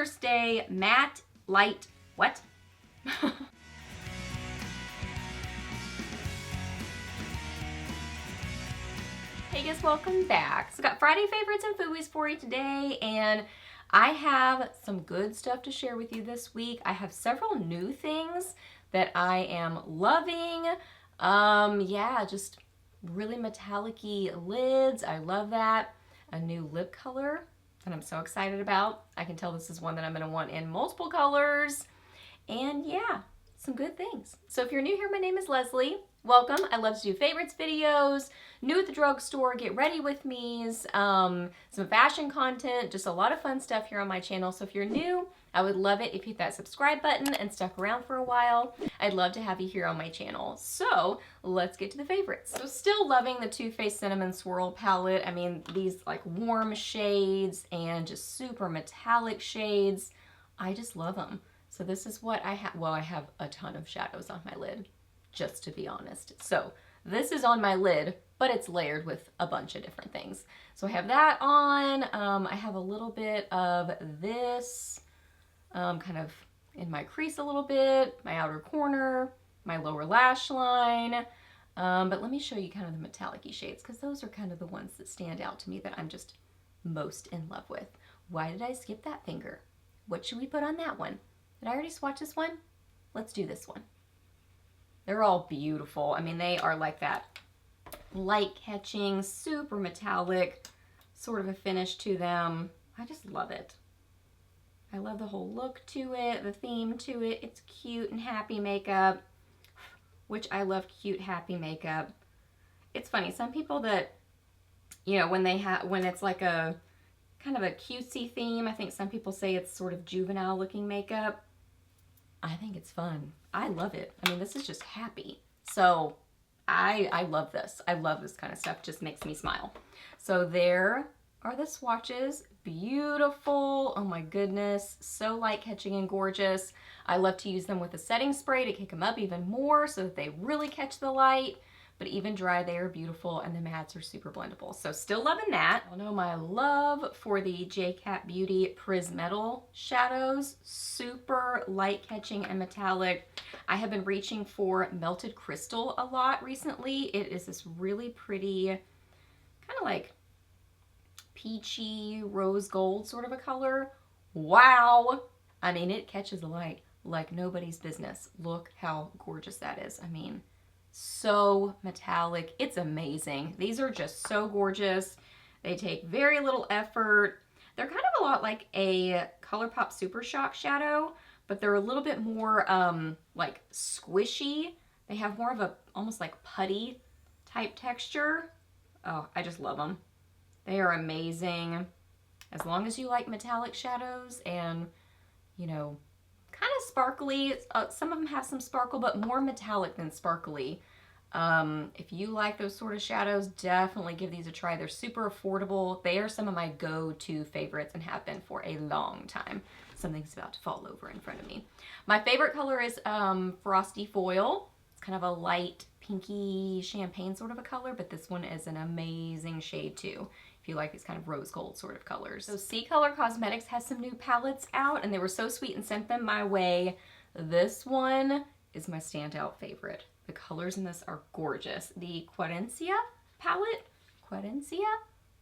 Stay Matte Light, what? Hey guys, welcome back. So got Friday favorites and Fooeys for you today, and I have some good stuff to share with you this week. I have several new things that I am loving. Yeah, just really metallic-y lids. I love that. A new lip color that I'm so excited about. I can tell this is one that I'm going to want in multiple colors. And yeah, some good things. So if you're new here, my name is Leslie. Welcome. I love to do favorites videos, new at the drugstore, get ready with me's, some fashion content, just a lot of fun stuff here on my channel. So if you're new, I would love it if you hit that subscribe button and stuck around for a while. I'd love to have you here on my channel. So let's get to the favorites. So still loving the Too Faced Cinnamon Swirl palette. I mean, these like warm shades and just super metallic shades. I just love them. So this is what I have. Well, I have a ton of shadows on my lid, just to be honest. So this is on my lid, but it's layered with a bunch of different things. So I have that on. I have a little bit of this kind of in my crease a little bit, my outer corner, my lower lash line. But let me show you kind of the metallic-y shades, because those are kind of the ones that stand out to me that I'm just most in love with. Why did I skip that finger? What should we put on that one? Did I already swatch this one? Let's do this one. They're all beautiful. I mean, they are like that light-catching, super metallic sort of a finish to them. I just love it. I love the whole look to it, the theme to it. It's cute and happy makeup, which I love cute, happy makeup. It's funny, some people that, you know, when it's like a kind of a cutesy theme, I think some people say it's sort of juvenile looking makeup. I think it's fun. I love it. I mean, this is just happy. So I love this. I love this kind of stuff. It just makes me smile. So there are the swatches. Beautiful. Oh my goodness. So light catching and gorgeous. I love to use them with a setting spray to kick them up even more so that they really catch the light. But even dry, they are beautiful, and the mattes are super blendable. So still loving that. I know my love for the JCat Beauty Prismetal shadows. Super light catching and metallic. I have been reaching for Melted Crystal a lot recently. It is this really pretty, kind of like peachy rose gold sort of a color. Wow. I mean, it catches the light like nobody's business. Look how gorgeous that is. I mean, so metallic. It's amazing. These are just so gorgeous. They take very little effort. They're kind of a lot like a Colourpop Super Shock shadow, but they're a little bit more like squishy. They have more of a almost like putty type texture. Oh, I just love them. They are amazing. As long as you like metallic shadows and, you know, kind of sparkly. Some of them have some sparkle, but more metallic than sparkly. If you like those sort of shadows, definitely give these a try. They're super affordable. They are some of my go-to favorites and have been for a long time. Something's about to fall over in front of me. My favorite color is Frosty Foil. It's kind of a light pinky champagne sort of a color, but this one is an amazing shade too, if you like these kind of rose gold sort of colors. So CColor Cosmetics has some new palettes out, and they were so sweet and sent them my way. This one is my standout favorite. The colors in this are gorgeous. The Querencia palette,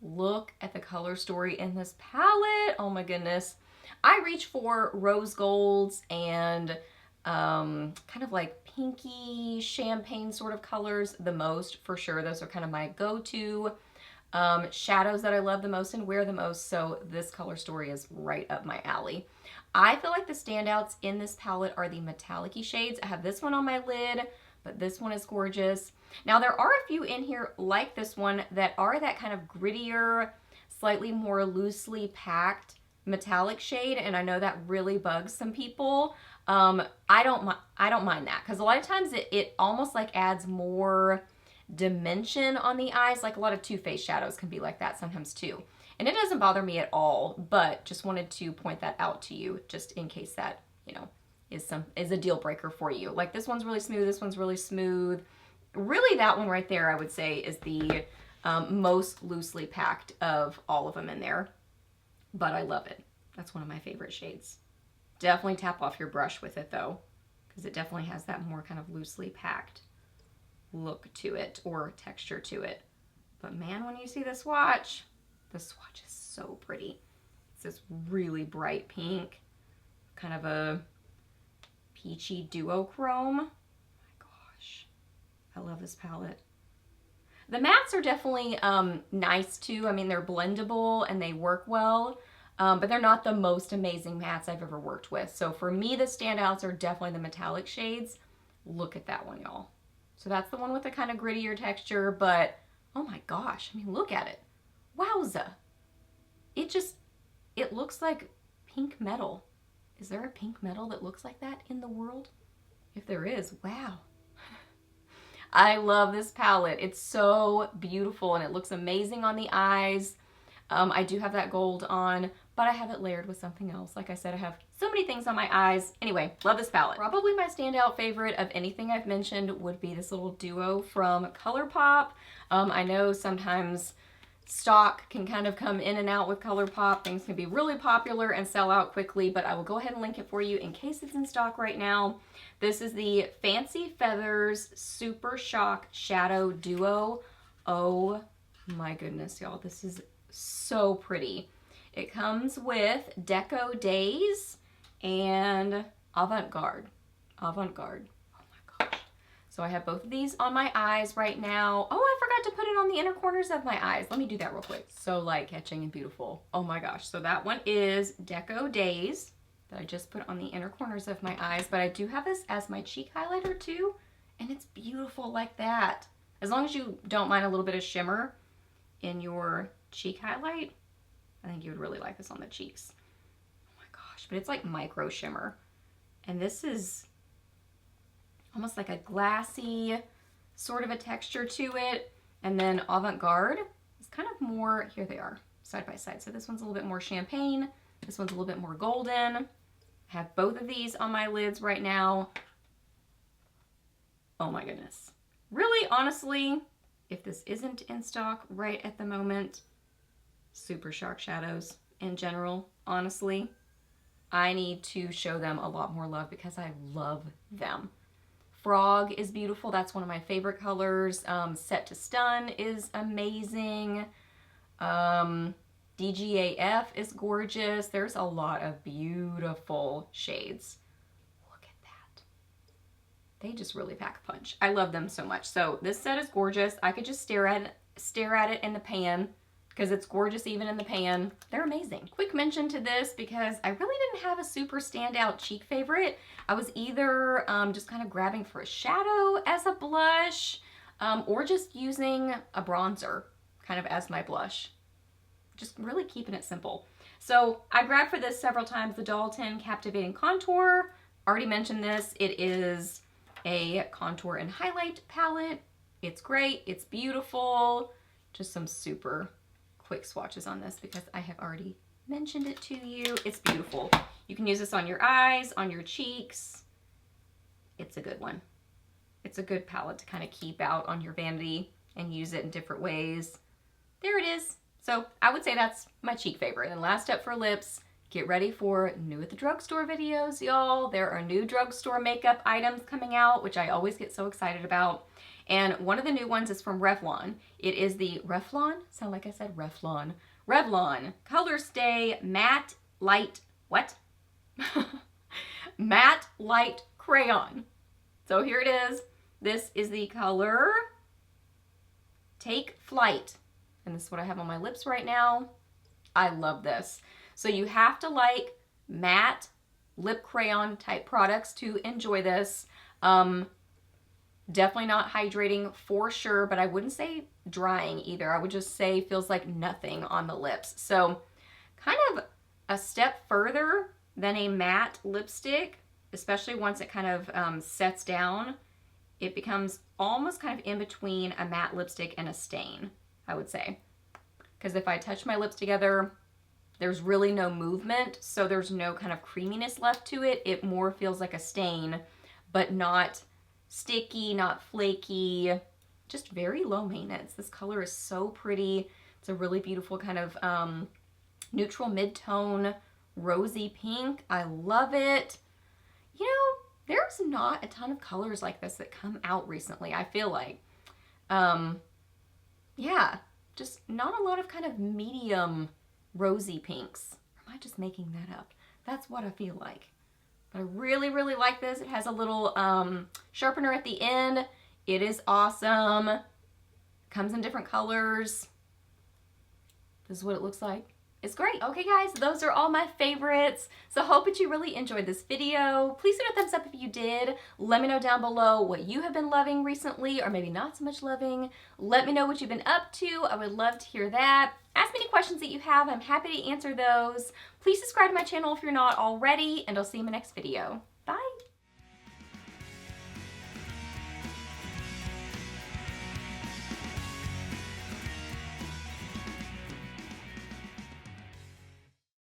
look at the color story in this palette. Oh my goodness. I reach for rose golds and kind of like pinky champagne sort of colors the most, for sure. Those are kind of my go-to shadows that I love the most and wear the most, so this color story is right up my alley. I feel like the standouts in this palette are the metallic-y shades. I have this one on my lid, but this one is gorgeous. Now there are a few in here like this one that are that kind of grittier, slightly more loosely packed metallic shade, and I know that really bugs some people. I don't mind that, because a lot of times it almost like adds more dimension on the eyes. Like a lot of Too Faced shadows can be like that sometimes too, and it doesn't bother me at all, but just wanted to point that out to you just in case that, you know, is a deal breaker for you. Like this one's really smooth, this one's really smooth. Really that one right there I would say is the most loosely packed of all of them in there, but I love it. That's one of my favorite shades. Definitely tap off your brush with it though, because it definitely has that more kind of loosely packed look to it or texture to it. But man, when you see the swatch is so pretty. It's this really bright pink, kind of a peachy duochrome. Oh my gosh, I love this palette. The mattes are definitely nice too. I mean, they're blendable and they work well, but they're not the most amazing mattes I've ever worked with. So for me, the standouts are definitely the metallic shades. Look at that one, y'all. So that's the one with the kind of grittier texture, but oh my gosh, I mean, look at it. Wowza. It looks like pink metal. Is there a pink metal that looks like that in the world? If there is, wow. I love this palette. It's so beautiful and it looks amazing on the eyes. I do have that gold on, but I have it layered with something else. Like I said, I have so many things on my eyes. Anyway, love this palette. Probably my standout favorite of anything I've mentioned would be this little duo from Colourpop. I know sometimes stock can kind of come in and out with Colourpop. Things can be really popular and sell out quickly, but I will go ahead and link it for you in case it's in stock right now. This is the Fancy Feathers Super Shock Shadow Duo. Oh my goodness, y'all. This is so pretty. It comes with Deco Days and Avant-Garde. Avant-Garde. Oh my gosh. So I have both of these on my eyes right now. Oh, I forgot to put it on the inner corners of my eyes. Let me do that real quick. So light catching and beautiful. Oh my gosh. So that one is Deco Days that I just put on the inner corners of my eyes. But I do have this as my cheek highlighter too. And it's beautiful like that. As long as you don't mind a little bit of shimmer in your cheek highlight, I think you would really like this on the cheeks. Oh my gosh. But it's like micro shimmer. And this is almost like a glassy sort of a texture to it. And then Avant-Garde is kind of more, here they are, side by side. So this one's a little bit more champagne. This one's a little bit more golden. I have both of these on my lids right now. Oh my goodness. Really, honestly, if this isn't in stock right at the moment, Super Shock shadows in general, honestly, I need to show them a lot more love because I love them. Frog is beautiful. That's one of my favorite colors. Set to Stun is amazing. DGAF is gorgeous. There's a lot of beautiful shades. Look at that. They just really pack a punch. I love them so much. So this set is gorgeous. I could just stare at it in the pan because it's gorgeous even in the pan. They're amazing. Quick mention to this because I really didn't have a super standout cheek favorite. I was either just kind of grabbing for a shadow as a blush or just using a bronzer kind of as my blush. Just really keeping it simple. So I grabbed for this several times the Dalton Captivating Contour. Already mentioned this. It is a contour and highlight palette. It's great. It's beautiful. Just some super quick swatches on this because I have already mentioned it to you. It's beautiful. You can use this on your eyes, on your cheeks. It's a good one. It's a good palette to kind of keep out on your vanity and use it in different ways. There it is. So I would say that's my cheek favorite. And last up for lips, get ready for new at the drugstore videos, y'all. There are new drugstore makeup items coming out, which I always get so excited about. And one of the new ones is from Revlon. It is the Revlon, sound like I said Revlon. Revlon Color Stay Matte Light, what? Matte Light Crayon. So here it is. This is the color Take Flight. And this is what I have on my lips right now. I love this. So you have to like matte lip crayon type products to enjoy this. Definitely not hydrating for sure, but I wouldn't say drying either. I would just say feels like nothing on the lips. So kind of a step further than a matte lipstick, especially once it kind of sets down. It becomes almost kind of in between a matte lipstick and a stain, I would say. Because if I touch my lips together, there's really no movement, so there's no kind of creaminess left to it. It more feels like a stain, but not sticky, not flaky, just very low maintenance. This color is so pretty. It's a really beautiful kind of neutral mid-tone, rosy pink. I love it. You know, there's not a ton of colors like this that come out recently, I feel like. Yeah, just not a lot of kind of medium rosy pinks. Or am I just making that up? That's what I feel like. But I really, really like this. It has a little sharpener at the end. It is awesome. Comes in different colors. This is what it looks like. It's great. Okay guys, those are all my favorites. So I hope that you really enjoyed this video. Please hit a thumbs up if you did. Let me know down below what you have been loving recently, or maybe not so much loving. Let me know what you've been up to. I would love to hear that. Ask me any questions that you have. I'm happy to answer those. Please subscribe to my channel if you're not already, and I'll see you in my next video. Bye.